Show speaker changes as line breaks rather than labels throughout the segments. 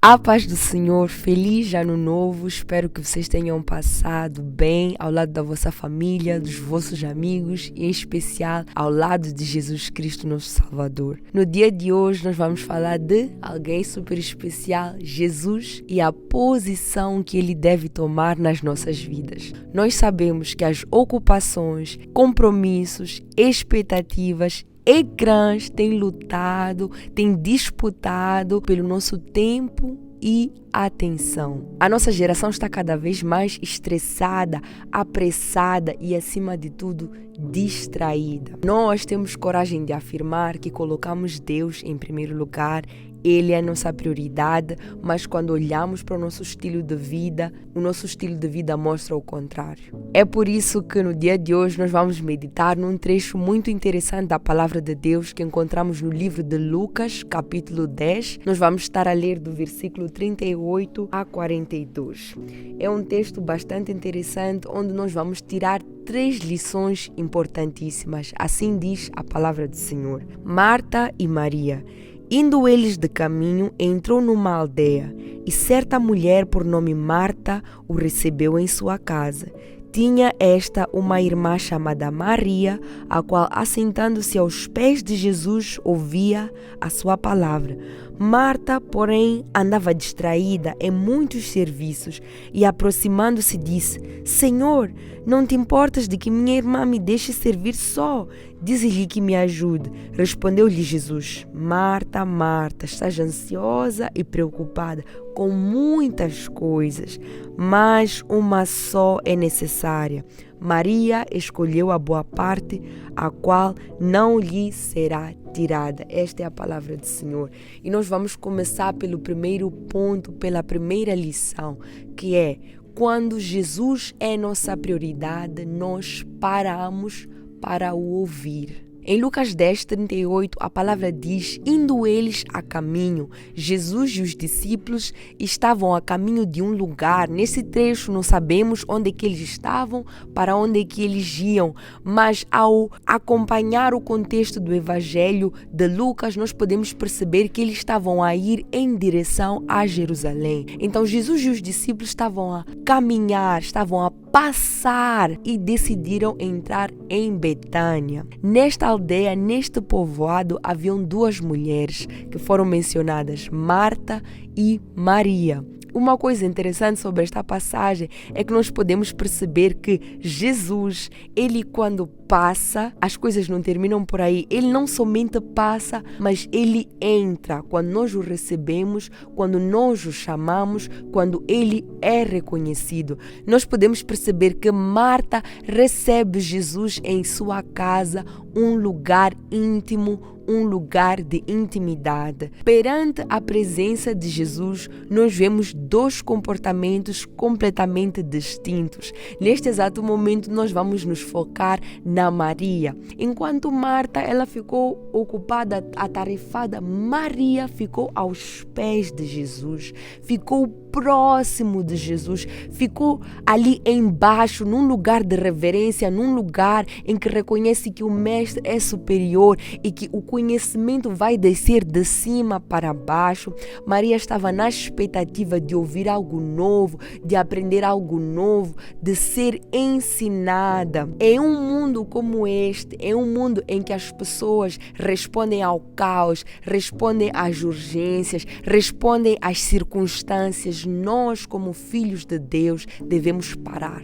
A paz do Senhor, feliz ano novo, espero que vocês tenham passado bem ao lado da vossa família, dos vossos amigos e em especial ao lado de Jesus Cristo, nosso Salvador. No dia de hoje nós vamos falar de alguém super especial, Jesus, e a posição que ele deve tomar nas nossas vidas. Nós sabemos que as ocupações, compromissos, expectativas ecrãs têm lutado, têm disputado pelo nosso tempo e atenção. A nossa geração está cada vez mais estressada, apressada e, acima de tudo, distraída. Nós temos coragem de afirmar que colocamos Deus em primeiro lugar. Ele é a nossa prioridade, mas quando olhamos para o nosso estilo de vida, o nosso estilo de vida mostra o contrário. É por isso que no dia de hoje nós vamos meditar num trecho muito interessante da Palavra de Deus que encontramos no livro de Lucas, capítulo 10. Nós vamos estar a ler do versículo 38 a 42. É um texto bastante interessante onde nós vamos tirar 3 lições importantíssimas. Assim diz a Palavra do Senhor. Marta e Maria. Indo eles de caminho, entrou numa aldeia, e certa mulher por nome Marta o recebeu em sua casa. Tinha esta uma irmã chamada Maria, a qual, assentando-se aos pés de Jesus, ouvia a sua palavra. Marta, porém, andava distraída em muitos serviços e, aproximando-se, disse: Senhor, não te importas de que minha irmã me deixe servir só? Dize-lhe que me ajude. Respondeu-lhe Jesus: Marta, Marta, estás ansiosa e preocupada com muitas coisas, mas uma só é necessária. Maria escolheu a boa parte, a qual não lhe será tirada. Esta é a palavra do Senhor. E nós vamos começar pelo primeiro ponto, pela primeira lição, que é: quando Jesus é nossa prioridade, nós paramos para o ouvir. Em Lucas 10, 38, a palavra diz: indo eles a caminho, Jesus e os discípulos estavam a caminho de um lugar. Nesse trecho não sabemos onde é que eles estavam, para onde é que eles iam, mas ao acompanhar o contexto do Evangelho de Lucas, nós podemos perceber que eles estavam a ir em direção a Jerusalém. Então Jesus e os discípulos estavam a caminhar, estavam a passar e decidiram entrar em Betânia. Nesta aldeia, neste povoado, haviam 2 mulheres que foram mencionadas, Marta e Maria. Uma coisa interessante sobre esta passagem é que nós podemos perceber que Jesus, ele quando passa, as coisas não terminam por aí. Ele não somente passa, mas ele entra. Quando nós o recebemos, quando nós o chamamos, quando ele é reconhecido. Nós podemos perceber que Marta recebe Jesus em sua casa, um lugar íntimo, um lugar de intimidade. Perante a presença de Jesus, nós vemos 2 comportamentos completamente distintos. Neste exato momento, nós vamos nos focar na Maria. Enquanto Marta, ela ficou ocupada, atarefada, Maria ficou aos pés de Jesus, ficou próximo de Jesus, ficou ali embaixo, num lugar de reverência, num lugar em que reconhece que o Mestre é superior e que o conhecimento vai descer de cima para baixo. Maria estava na expectativa de ouvir algo novo, de aprender algo novo, de ser ensinada. Em um mundo como este, em um mundo em que as pessoas respondem ao caos, respondem às urgências, respondem às circunstâncias, nós, como filhos de Deus, devemos parar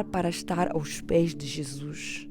para estar aos pés de Jesus.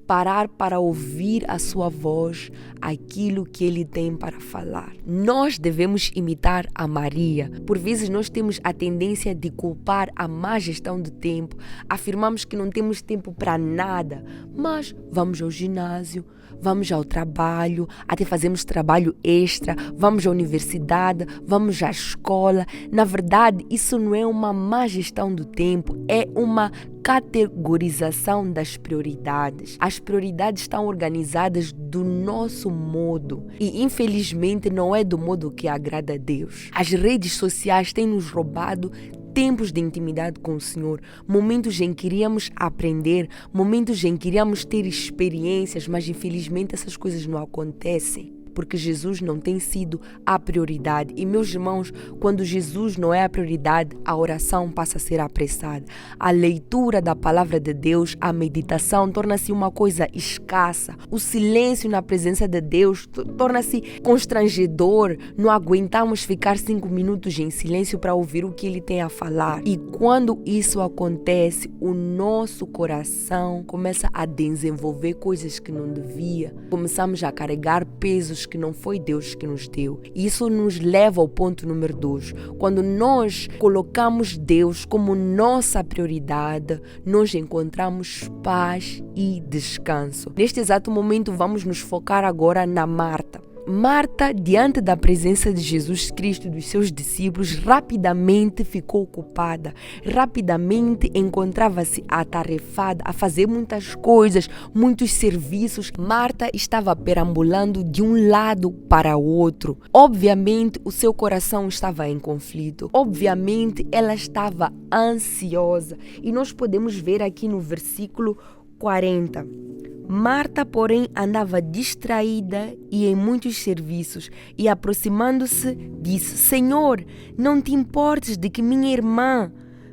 Parar para ouvir a sua voz, aquilo que ele tem para falar. Nós devemos imitar a Maria. Por vezes nós temos a tendência de culpar a má gestão do tempo. Afirmamos que não temos tempo para nada, mas vamos ao ginásio, vamos ao trabalho, até fazemos trabalho extra, vamos à universidade, vamos à escola. Na verdade, isso não é uma má gestão do tempo, é uma categorização das prioridades. As prioridades estão organizadas do nosso modo e, infelizmente, não é do modo que agrada a Deus. As redes sociais têm nos roubado tempos de intimidade com o Senhor, momentos em que iríamos aprender, momentos em que iríamos ter experiências, mas infelizmente essas coisas não acontecem. porque Jesus não tem sido a prioridade. E meus irmãos, quando Jesus não é a prioridade, a oração passa a ser apressada. A leitura da palavra de Deus, a meditação torna-se uma coisa escassa. O silêncio na presença de Deus torna-se constrangedor. Não aguentamos ficar 5 minutos em silêncio para ouvir o que Ele tem a falar. E quando isso acontece, o nosso coração começa a desenvolver coisas que não devia. Começamos a carregar pesos que não foi Deus que nos deu. E isso nos leva ao ponto número 2. Quando nós colocamos Deus como nossa prioridade, nós encontramos paz e descanso. Neste exato momento, vamos nos focar agora na Marta. Marta, diante da presença de Jesus Cristo e dos seus discípulos, rapidamente ficou ocupada, rapidamente encontrava-se atarefada a fazer muitas coisas, muitos serviços. Marta estava perambulando de um lado para o outro. Obviamente, o seu coração estava em conflito. Obviamente, ela estava ansiosa. E nós podemos ver aqui no versículo 40. Marta, porém, andava distraída e em muitos serviços, e aproximando-se, disse: Senhor, não te importes de que minha irmã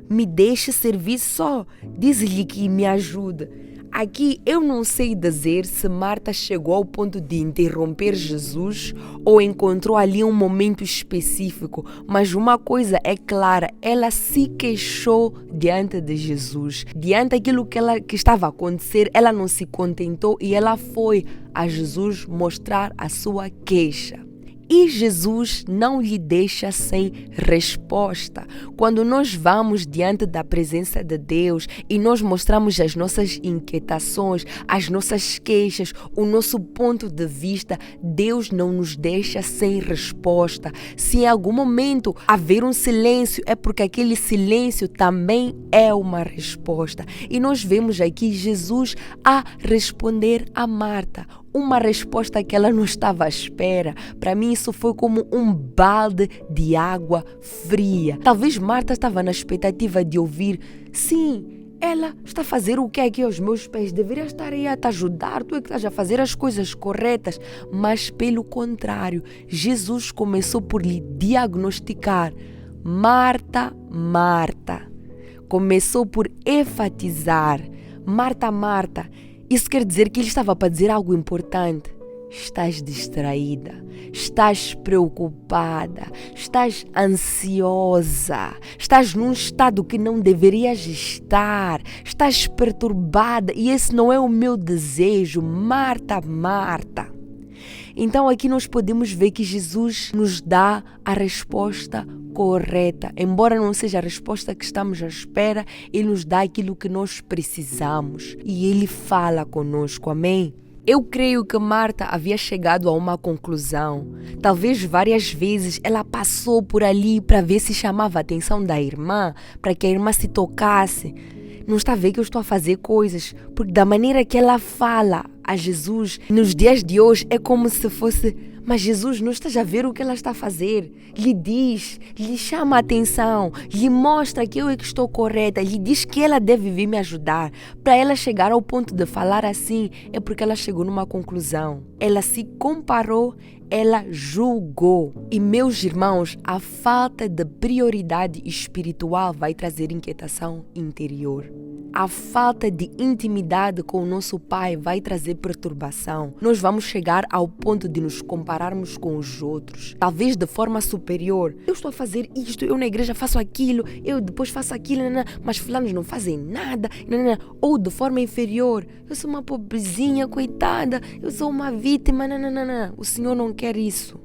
me deixe servir só? Diz-lhe que me ajude. Aqui eu não sei dizer se Marta chegou ao ponto de interromper Jesus ou encontrou ali um momento específico, mas uma coisa é clara, ela se queixou diante de Jesus. Diante daquilo que estava a acontecer, ela não se contentou e ela foi a Jesus mostrar a sua queixa. E Jesus não lhe deixa sem resposta. Quando nós vamos diante da presença de Deus e nós mostramos as nossas inquietações, as nossas queixas, o nosso ponto de vista, Deus não nos deixa sem resposta. Se em algum momento haver um silêncio, é porque aquele silêncio também é uma resposta. E nós vemos aqui Jesus a responder a Marta. Uma resposta que ela não estava à espera. Para mim isso foi como um balde de água fria. Talvez Marta estava na expectativa de ouvir: sim, ela está a fazer o que é aqui aos meus pés, deveria estar aí a te ajudar, tu é que estás a fazer as coisas corretas. Mas pelo contrário, Jesus começou por lhe diagnosticar: Marta, Marta. Começou por enfatizar: Marta, Marta. Isso quer dizer que ele estava para dizer algo importante. Estás distraída, estás preocupada, estás ansiosa, estás num estado que não deverias estar, estás perturbada e esse não é o meu desejo, Marta, Marta. Então aqui nós podemos ver que Jesus nos dá a resposta correta. Embora não seja a resposta que estamos à espera, Ele nos dá aquilo que nós precisamos. E Ele fala conosco, amém? Eu creio que Marta havia chegado a uma conclusão. Talvez várias vezes ela passou por ali para ver se chamava a atenção da irmã, para que a irmã se tocasse. Não está a ver que eu estou a fazer coisas? Porque da maneira que ela fala a Jesus, nos dias de hoje, é como se fosse: mas Jesus, não estás a ver o que ela está a fazer? Lhe diz, lhe chama a atenção, lhe mostra que eu é que estou correta, lhe diz que ela deve vir me ajudar. Para ela chegar ao ponto de falar assim, é porque ela chegou numa conclusão. Ela se comparou, ela julgou. E meus irmãos, a falta de prioridade espiritual vai trazer inquietação interior. A falta de intimidade com o nosso Pai vai trazer perturbação. Nós vamos chegar ao ponto de nos compararmos com os outros, talvez de forma superior. Eu estou a fazer isto, eu na igreja faço aquilo, eu depois faço aquilo, mas fulanos não fazem nada. Ou de forma inferior: eu sou uma pobrezinha, coitada, eu sou uma vítima. O Senhor não quer isso.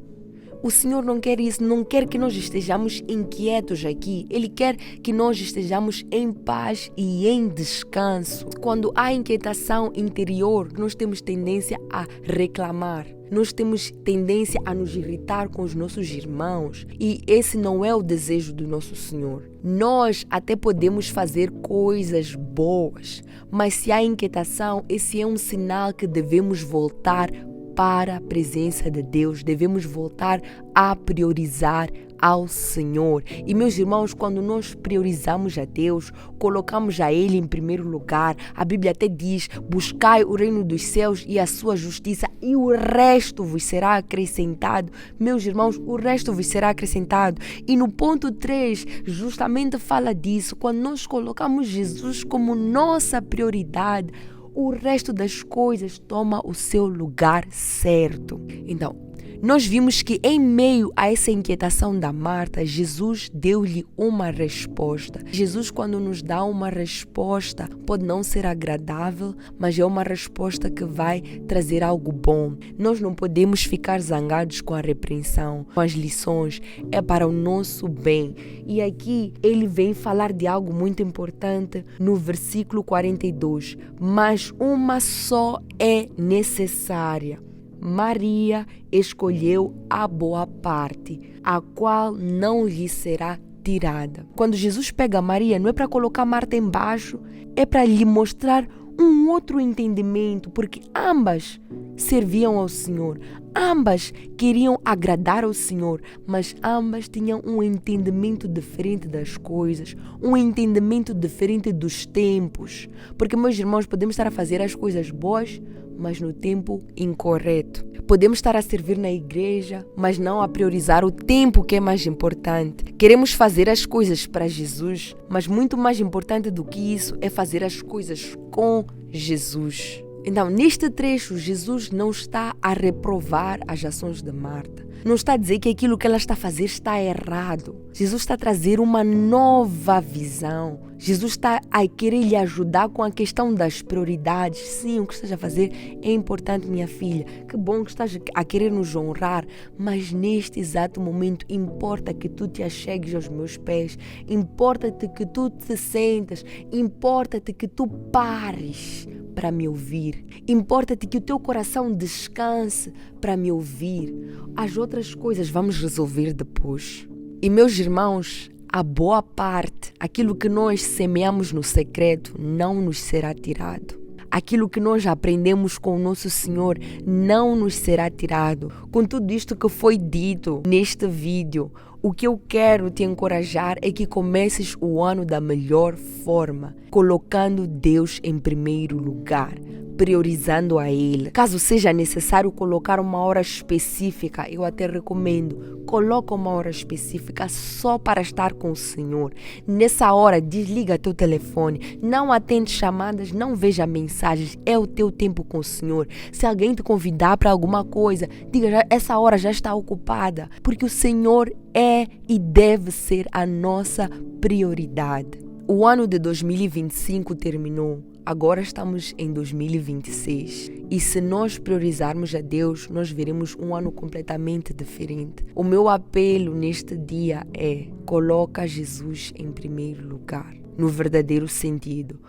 O Senhor não quer isso, não quer que nós estejamos inquietos aqui. Ele quer que nós estejamos em paz e em descanso. Quando há inquietação interior, nós temos tendência a reclamar. Nós temos tendência a nos irritar com os nossos irmãos. E esse não é o desejo do nosso Senhor. Nós até podemos fazer coisas boas, mas se há inquietação, esse é um sinal que devemos voltar para a presença de Deus, devemos voltar a priorizar ao Senhor. E meus irmãos, quando nós priorizamos a Deus, colocamos a Ele em primeiro lugar, a Bíblia até diz: buscai o reino dos céus e a sua justiça, e o resto vos será acrescentado. Meus irmãos, o resto vos será acrescentado. E no ponto 3, justamente fala disso. Quando nós colocamos Jesus como nossa prioridade, o resto das coisas toma o seu lugar certo. Então, nós vimos que em meio a essa inquietação da Marta, Jesus deu-lhe uma resposta. Jesus, quando nos dá uma resposta, pode não ser agradável, mas é uma resposta que vai trazer algo bom. Nós não podemos ficar zangados com a repreensão, com as lições, é para o nosso bem. E aqui ele vem falar de algo muito importante no versículo 42. Mas uma só é necessária. Maria escolheu a boa parte, a qual não lhe será tirada. Quando Jesus pega Maria, não é para colocar Marta embaixo, é para lhe mostrar um outro entendimento, porque ambas serviam ao Senhor, ambas queriam agradar ao Senhor, mas ambas tinham um entendimento diferente das coisas, um entendimento diferente dos tempos. Porque, meus irmãos, podemos estar a fazer as coisas boas, mas no tempo incorreto. Podemos estar a servir na igreja, mas não a priorizar o tempo que é mais importante. Queremos fazer as coisas para Jesus, mas muito mais importante do que isso é fazer as coisas com Jesus. Então, neste trecho, Jesus não está a reprovar as ações de Marta. Não está a dizer que aquilo que ela está a fazer está errado. Jesus está a trazer uma nova visão. Jesus está a querer lhe ajudar com a questão das prioridades. Sim, o que estás a fazer é importante, minha filha. Que bom que estás a querer nos honrar. Mas neste exato momento, importa que tu te achegues aos meus pés. Importa-te que tu te sentas. Importa-te que tu pares para me ouvir. Importa-te que o teu coração descanse para me ouvir. As outras coisas vamos resolver depois. E meus irmãos, a boa parte, aquilo que nós semeamos no secreto, não nos será tirado. Aquilo que nós aprendemos com o nosso Senhor não nos será tirado. Com tudo isto que foi dito neste vídeo, o que eu quero te encorajar é que comeces o ano da melhor forma, colocando Deus em primeiro lugar, priorizando a Ele. Caso seja necessário colocar uma hora específica, eu até recomendo, coloca uma hora específica só para estar com o Senhor. Nessa hora, desliga teu telefone, não atende chamadas, não veja mensagens, é o teu tempo com o Senhor. Se alguém te convidar para alguma coisa, diga, essa hora já está ocupada, porque o Senhor é e deve ser a nossa prioridade. O ano de 2025 terminou. Agora estamos em 2026 e se nós priorizarmos a Deus, nós veremos um ano completamente diferente. O meu apelo neste dia é: coloca Jesus em primeiro lugar, no verdadeiro sentido.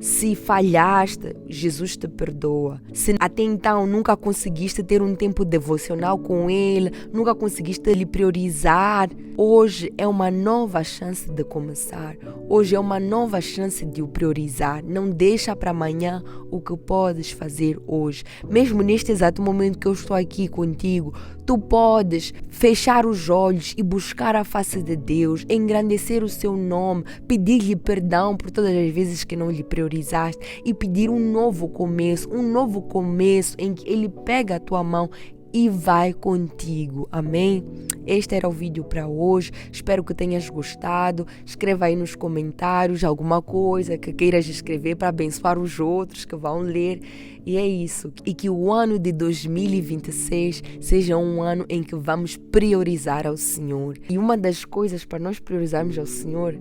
Se falhaste, Jesus te perdoa. Se até então nunca conseguiste ter um tempo devocional com Ele, nunca conseguiste lhe priorizar, hoje é uma nova chance de começar. Hoje é uma nova chance de o priorizar. Não deixa para amanhã o que podes fazer hoje. Mesmo neste exato momento que eu estou aqui contigo, tu podes fechar os olhos e buscar a face de Deus, engrandecer o seu nome, pedir-lhe perdão por todas as vezes que não lhe priorizaste e pedir um novo começo em que Ele pega a tua mão e vai contigo. Amém? Este era o vídeo para hoje. Espero que tenhas gostado. Escreva aí nos comentários alguma coisa que queiras escrever para abençoar os outros que vão ler. E é isso. E que o ano de 2026 seja um ano em que vamos priorizar ao Senhor. E uma das coisas para nós priorizarmos ao Senhor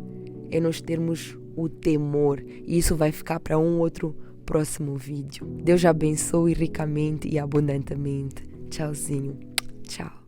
é nós termos o temor. E isso vai ficar para um outro próximo vídeo. Deus abençoe ricamente e abundantemente. Tchauzinho. Tchau.